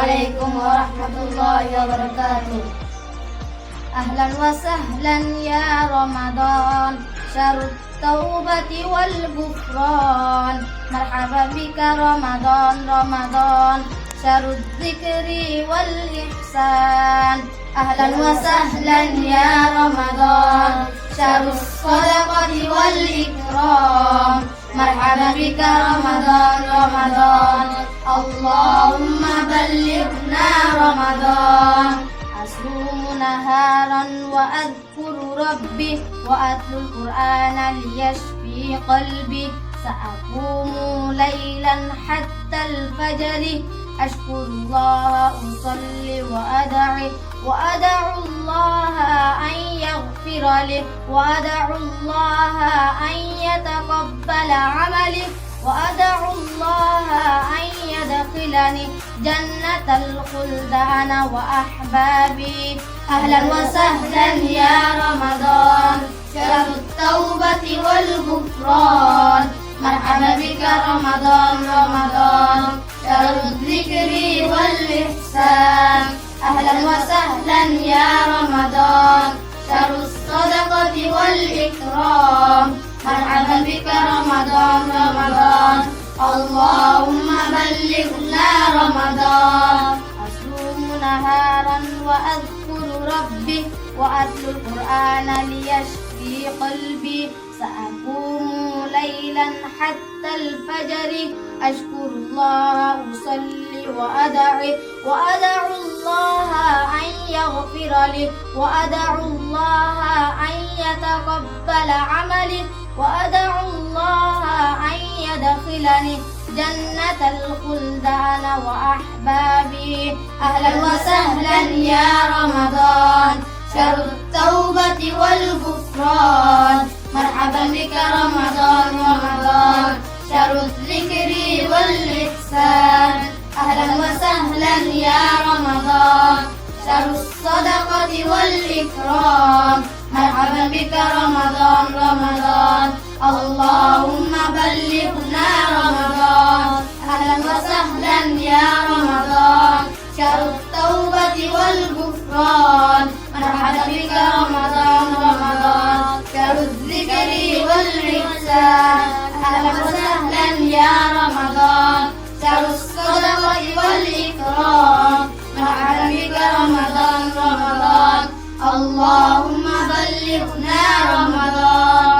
عليكم ورحمة الله وبركاته. أهلا وسهلا يا رمضان، شهر التوبة والغفران. مرحبا بك رمضان رمضان، شهر الذكر والإحسان. أهلا وسهلا يا رمضان، شهر الصدقة والإكرام. مرحبا بك رمضان رمضان، اللهم بلغنا رمضان. أصوم نهارا وأذكر ربي، وأتلو القرآن ليشفي قلبي. سأقوم ليلا حتى الفجر، أشكر الله أصلي وأدعو الله أن يغفر لي، وأدعو الله أن يتقبل عملي، وأدعو الله أن يدخلني جنة الخلد أنا وأحبابي. أهلا وسهلا يا رمضان، شهر التوبة والغفران. مرحبا بك رمضان رمضان، شهر الذكر والإحسان. أهلا وسهلا يا رمضان، شهر الصدقة والإكرام. مرحبا بك رمضان رمضان، اللهم بلغنا رمضان. أصوم نهارا وأذكر ربي، وأتلو القرآن ليشفي قلبي. سأقوم ليلا حتى الفجر، أشكر الله أصلي وأدعو الله أن يغفر لي، وأدعو الله أن يتقبل عملي، وأدعو الله أن يدخلني جنة الخلد أنا وأحبابي. أهلا وسهلا يا رمضان، شهر التوبة والغفران. مرحبا بك رمضان رمضان، شهر الذكر والإحسان. أهلا وسهلا يا رمضان، شهر الصدقة والإكرام. مرحبا بك رمضان رمضان، اللهم بلغنا رمضان. أهلا وسهلا يا رمضان، شهر التوبة والغفران. مرحبا بك رمضان رمضان، شهر الذكر والإحسان. أهلا وسهلا يا رمضان، شهر الصدقة والإكرام. مرحبا بك رمضان رمضان، اللهم بلغنا رمضان.